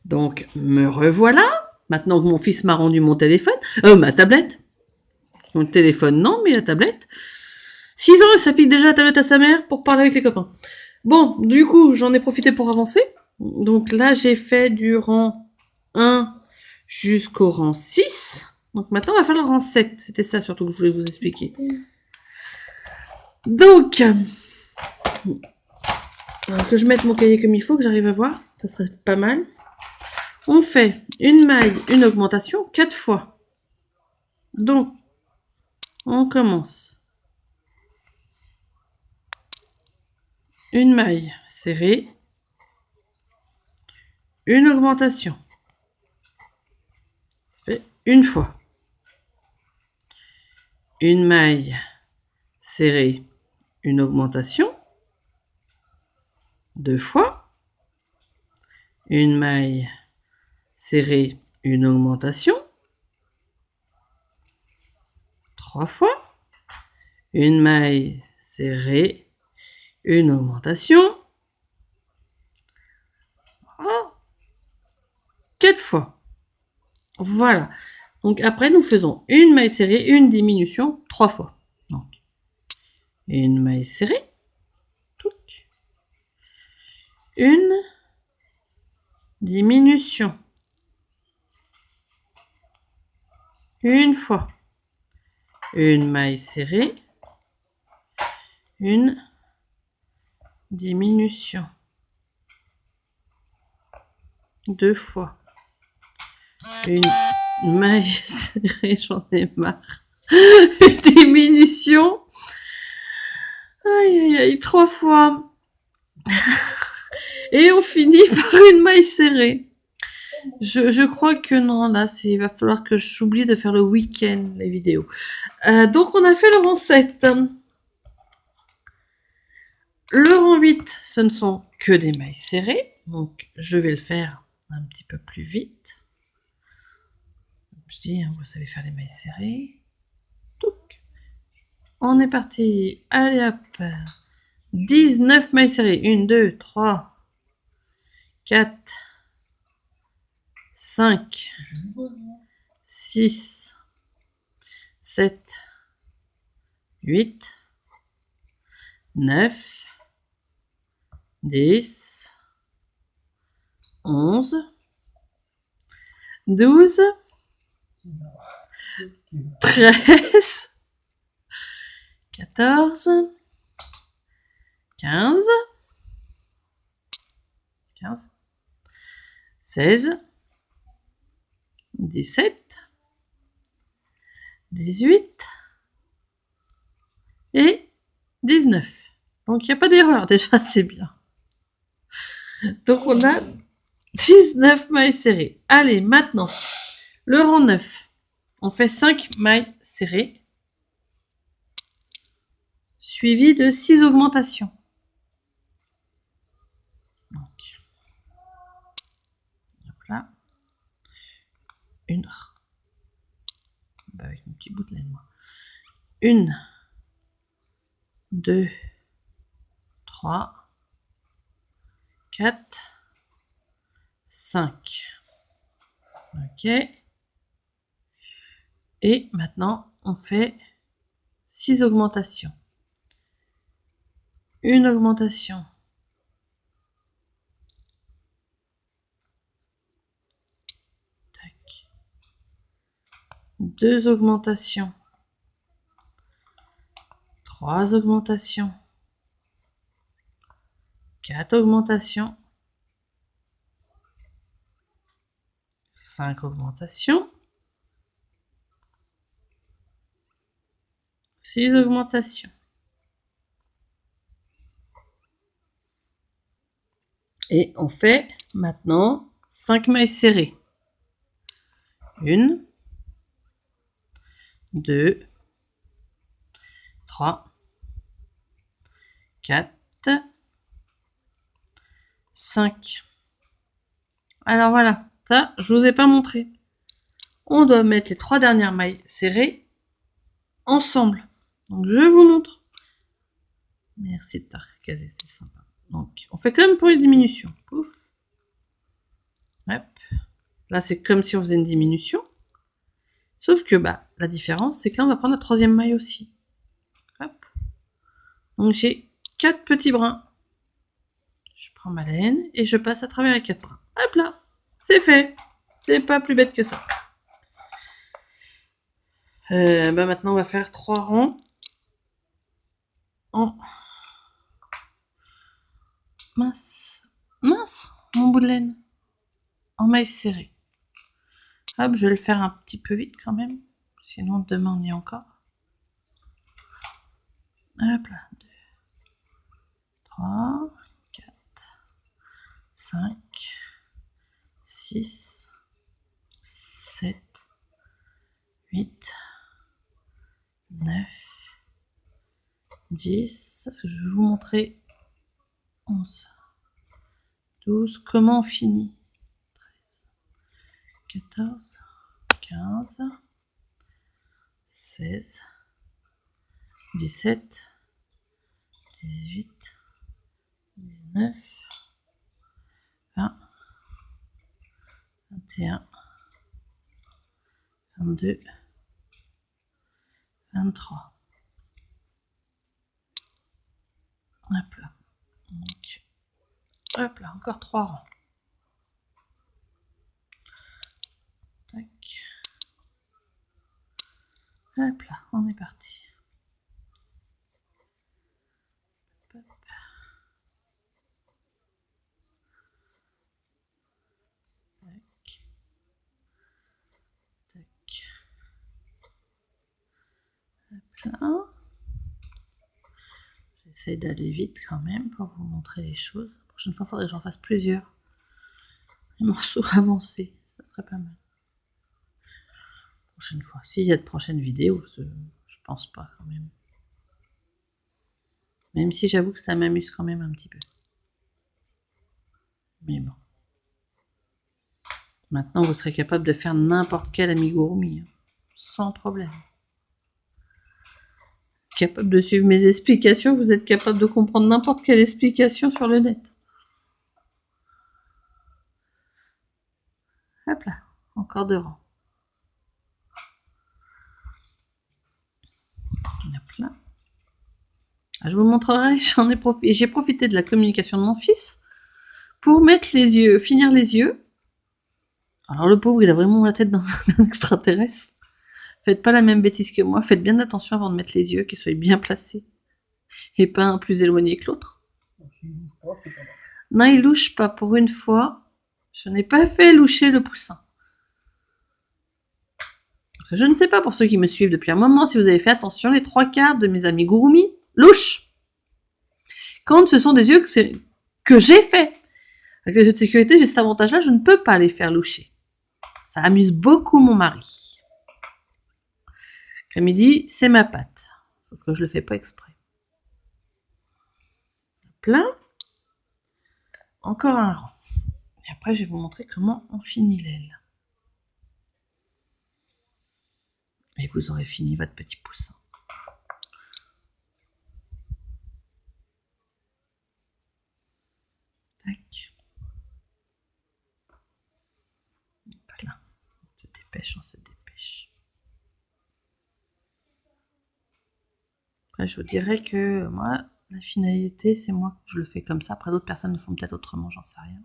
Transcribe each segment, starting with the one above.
Donc, me revoilà. Maintenant que mon fils m'a rendu mon téléphone, ma tablette. Mon téléphone, non, mais la tablette. 6 ans, ça pique déjà la tablette à sa mère pour parler avec les copains. Bon, du coup, j'en ai profité pour avancer. Donc là, j'ai fait du rang 1 jusqu'au rang 6. Donc maintenant, on va faire le rang 7. C'était ça surtout que je voulais vous expliquer. Donc, alors que je mette mon cahier comme il faut, que j'arrive à voir, ça serait pas mal. On fait une maille, une augmentation 4 fois. Donc, on commence. Une maille serrée, une augmentation. Fait une fois. Une maille serrée, une augmentation. 2 fois. Une maille serrée, une augmentation. 3 fois. Une maille serrée, une augmentation. 4 fois. Voilà. Donc après, nous faisons une maille serrée, une diminution, 3 fois. Donc, une maille serrée. Une diminution. Une fois. Une maille serrée. Une diminution. 2 fois. Une maille serrée, j'en ai marre. Une diminution. Aïe, aïe, aïe, 3 fois. Et on finit par une maille serrée. Je crois que non, là, il va falloir que j'oublie de faire le week-end, les vidéos. Donc, on a fait le rang 7. Le rang 8, ce ne sont que des mailles serrées. Donc, je vais le faire un petit peu plus vite. Je dis, vous savez faire les mailles serrées. Donc, on est parti. Allez hop. 19 mailles serrées. 1, 2, 3, 4, 5, 6, 7, 8, 9, 10, 11, 12, 13, 14, 15, 16, 17, 18 et 19. Donc il n'y a pas d'erreur, déjà c'est bien. Donc on a 19 mailles serrées. Allez, maintenant, le rang 9. On fait 5 mailles serrées, suivi de 6 augmentations. Donc, hop là. Une. Avec mon petit bout de laine, moi. 1, 2, 3, 4, 5. Ok. Et maintenant, on fait 6 augmentations. Une augmentation. Tac. 2 augmentations. 3 augmentations. 4 augmentations. 5 augmentations. 6 augmentations. Et on fait maintenant 5 mailles serrées. 1, 2, 3, 4, 5. Alors voilà, ça, je vous ai pas montré. On doit mettre les 3 dernières mailles serrées ensemble. Donc je vous montre. Merci de t'avoir casé, c'est sympa. Donc on fait comme pour les diminutions. Pouf. Hop. Là, c'est comme si on faisait une diminution. Sauf que bah, la différence, c'est que là, on va prendre la troisième maille aussi. Hop. Donc, j'ai 4 petits brins. Je prends ma laine et je passe à travers les 4 brins. Hop là, c'est fait. C'est pas plus bête que ça. Bah maintenant, on va faire 3 rangs en... Mince, mon bout de laine. En maille serrée. Hop, je vais le faire un petit peu vite quand même. Sinon, demain, on y est encore. Hop là. 2, 3, 4, 5, 6, 7, 8, 9, 10. Parce que je vais vous montrer 11, 12. Comment on finit? 13, 14, 15, 16, 17, 18, 19, 20, 21, 22, 23. Hop là. Donc, hop là, encore 3 rangs. Tac. Hop là, on est parti. Hop. Tac. Tac. Hop là. J'essaie d'aller vite quand même pour vous montrer les choses. La prochaine fois, il faudrait que j'en fasse plusieurs. Les morceaux avancés, ça serait pas mal. Prochaine fois. S'il y a de prochaines vidéos, je pense pas quand même. Même si j'avoue que ça m'amuse quand même un petit peu. Mais bon. Maintenant, vous serez capable de faire n'importe quel amigurumi. Hein, sans problème. Capable de suivre mes explications, vous êtes capable de comprendre n'importe quelle explication sur le net. Hop là, encore 2 rangs. Hop là. Je vous montrerai, j'ai profité de la communication de mon fils pour mettre les yeux, finir les yeux. Alors le pauvre, il a vraiment la tête d'un extraterrestre. Faites pas la même bêtise que moi, faites bien attention avant de mettre les yeux, qu'ils soient bien placés. Et pas un plus éloigné que l'autre. Non, il louche pas, pour une fois. Je n'ai pas fait loucher le poussin. Parce que je ne sais pas, pour ceux qui me suivent depuis un moment, si vous avez fait attention, les 3/4 de mes amigurumi louchent. Quand ce sont des yeux que j'ai fait. Avec les yeux de sécurité, j'ai cet avantage-là, je ne peux pas les faire loucher. Ça amuse beaucoup mon mari. Comme il dit, c'est ma patte. Sauf que je le fais pas exprès. Plein. Encore un rang. Et après, je vais vous montrer comment on finit l'aile. Et vous aurez fini votre petit poussin. Tac. Voilà. On se dépêche, on se dépêche. Après, je vous dirais que moi, la finalité, c'est moi que je le fais comme ça. Après, d'autres personnes le font peut-être autrement, j'en sais rien.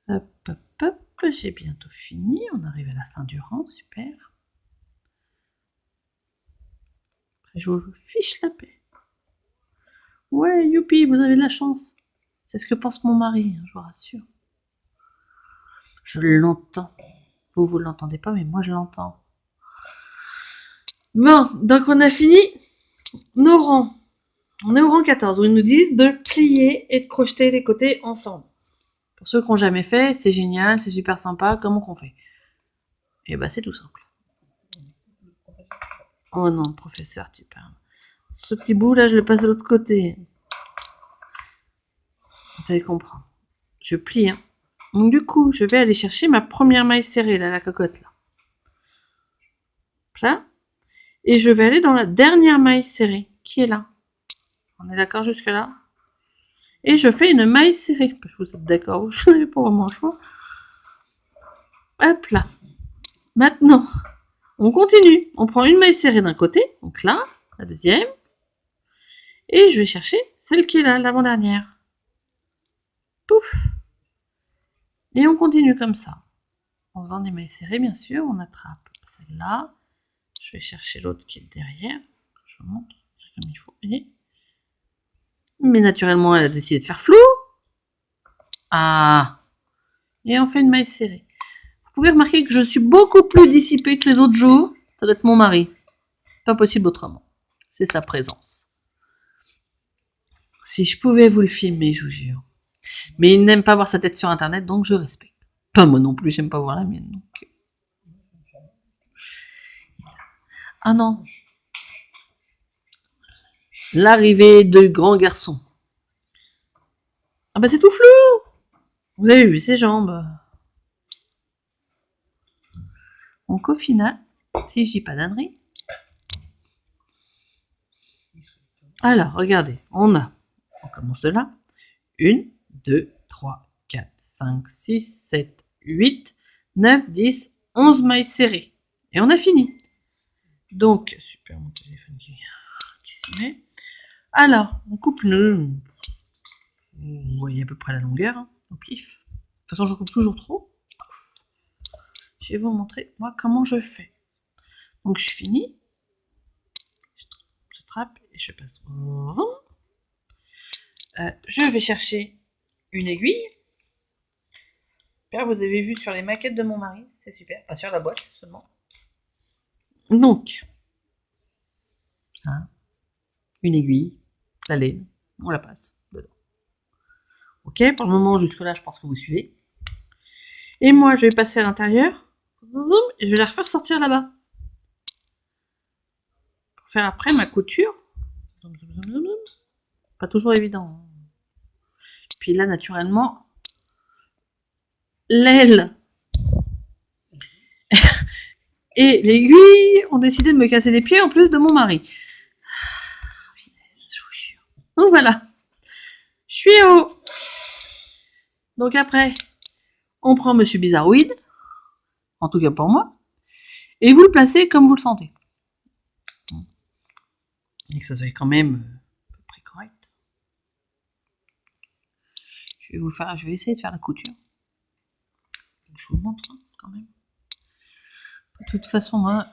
Hop, hop, hop, j'ai bientôt fini. On arrive à la fin du rang, super. Après, je vous fiche la paix. Ouais, youpi, vous avez de la chance. C'est ce que pense mon mari, je vous rassure. Je l'entends. Vous l'entendez pas, mais moi je l'entends. Bon, donc on a fini nos rangs. On est au rang 14, où ils nous disent de plier et de crocheter les côtés ensemble. Pour ceux qui n'ont jamais fait, c'est génial, c'est super sympa. Comment qu'on fait? Et bah c'est tout simple. Oh non, professeur, tu parles. Ce petit bout là, je le passe de l'autre côté. Vous allez comprendre. Je plie. Hein. Donc du coup, je vais aller chercher ma première maille serrée, là, la cocotte là. Là. Et je vais aller dans la dernière maille serrée, qui est là. On est d'accord jusque là? Et je fais une maille serrée. Vous êtes d'accord? Je n'avais pas vraiment le choix. Hop là. Maintenant, on continue. On prend une maille serrée d'un côté, donc là, la deuxième. Et je vais chercher celle qui est là, l'avant-dernière. Pouf. Et on continue comme ça. En faisant des mailles serrées, bien sûr, on attrape celle-là. Je vais chercher l'autre qui est derrière. Je vous montre comme il faut. Voyez. Mais naturellement, elle a décidé de faire flou. Ah. Et on fait une maille serrée. Vous pouvez remarquer que je suis beaucoup plus dissipée que les autres jours. Ça doit être mon mari. Pas possible autrement. C'est sa présence. Si je pouvais vous le filmer, je vous jure. Mais il n'aime pas voir sa tête sur internet, donc je respecte. Pas moi non plus, j'aime pas voir la mienne. Donc. Ah non. L'arrivée de grands garçons. Ah bah c'est tout flou. Vous avez vu ses jambes. Donc au final, si je dis pas d'ânerie. Alors, regardez, on commence de là. 1, 2, 3, 4, 5, 6, 7, 8, 9, 10, 11 mailles serrées. Et on a fini. Donc, super, mon téléphone qui s'y met. Alors, on coupe le... Vous voyez à peu près la longueur, hein, au pif. De toute façon, je coupe toujours trop. Je vais vous montrer, moi, comment je fais. Donc, je finis. Je trappe et je passe. Je vais chercher une aiguille. Super, vous avez vu sur les maquettes de mon mari, c'est super. Pas sur la boîte seulement. Donc, hein, une aiguille, la laine, on la passe dedans. Ok, pour le moment, jusque là, je pense que vous suivez. Et moi, je vais passer à l'intérieur. Et je vais la refaire sortir là-bas. Pour faire après ma couture. Pas toujours évident. Puis là, naturellement, l'aile et l'aiguille ont décidé de me casser les pieds en plus de mon mari. Je vous jure. Donc voilà. Je suis en haut. Donc après, on prend Monsieur Bizarroïde. En tout cas pour moi. Et vous le placez comme vous le sentez. Et que ça soit quand même à peu près correct. Je vais essayer de faire la couture. Je vous montre hein, quand même. De toute façon, moi,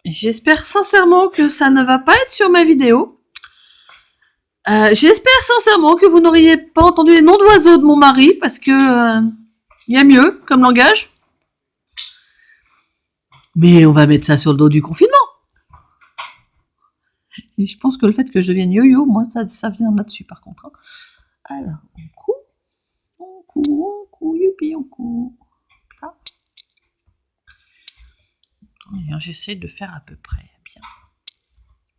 j'espère sincèrement que ça ne va pas être sur ma vidéo. J'espère sincèrement que vous n'auriez pas entendu les noms d'oiseaux de mon mari, parce que il y a mieux comme langage. Mais on va mettre ça sur le dos du confinement. Et je pense que le fait que je devienne yo-yo, moi, ça vient là-dessus par contre. Hein. Alors, on coud, youpi, on coud. Là. J'essaie de faire à peu près bien.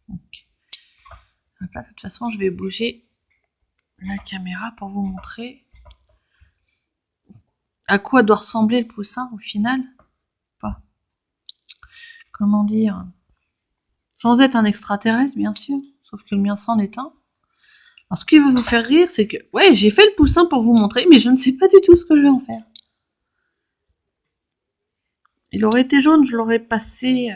Ok. Donc là, de toute façon, je vais bouger la caméra pour vous montrer à quoi doit ressembler le poussin au final. Pas. Comment dire? Sans être un extraterrestre, bien sûr. Sauf que le mien s'en est un. Alors, ce qui va vous faire rire, c'est que, ouais, j'ai fait le poussin pour vous montrer, mais je ne sais pas du tout ce que je vais en faire. Il aurait été jaune, je l'aurais passé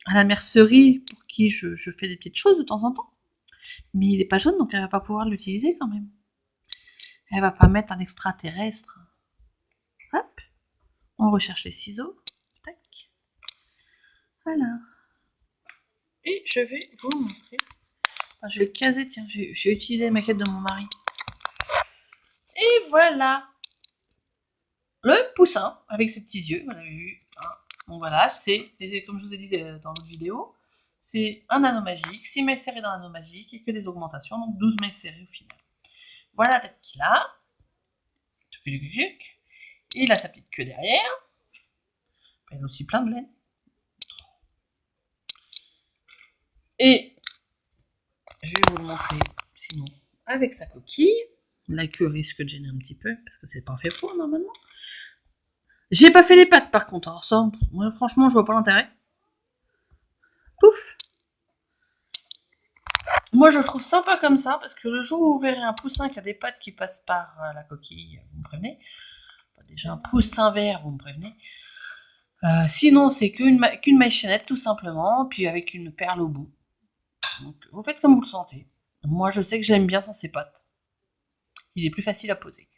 à la mercerie pour qui je fais des petites choses de temps en temps. Mais il n'est pas jaune, donc elle va pas pouvoir l'utiliser quand même. Elle va pas mettre un extraterrestre. Hop. On recherche les ciseaux. Tac. Voilà. Et je vais vous montrer. Enfin, je vais le caser, tiens, j'ai utilisé la maquette de mon mari. Et voilà. Le poussin avec ses petits yeux, vous avez vu. Hein. Donc voilà, c'est, comme je vous ai dit dans l'autre vidéo, c'est un anneau magique, 6 mailles serrées dans l'anneau magique et que des augmentations, donc 12 mailles serrées au final. Voilà la tête qu'il a. Il a sa petite queue derrière. Il a aussi plein de laine. Et je vais vous le montrer sinon avec sa coquille. La queue risque de gêner un petit peu parce que c'est pas fait pour normalement. J'ai pas fait les pattes par contre. Alors ça, moi, franchement, je vois pas l'intérêt. Pouf. Moi, je le trouve sympa comme ça, parce que le jour où vous verrez un poussin qui a des pattes qui passent par la coquille, vous me prévenez. Enfin, déjà, un poussin vert, vous me prévenez. Sinon, c'est qu'une maille chaînette, tout simplement, puis avec une perle au bout. Donc, vous faites comme vous le sentez. Moi, je sais que j'aime bien sans ses pattes. Il est plus facile à poser.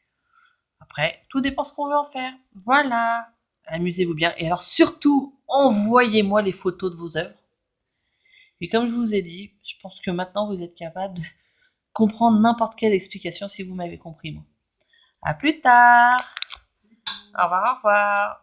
Après, tout dépend ce qu'on veut en faire. Voilà. Amusez-vous bien. Et alors, surtout, envoyez-moi les photos de vos œuvres. Et comme je vous ai dit, je pense que maintenant, vous êtes capable de comprendre n'importe quelle explication si vous m'avez compris, moi. À plus tard. Au revoir, au revoir.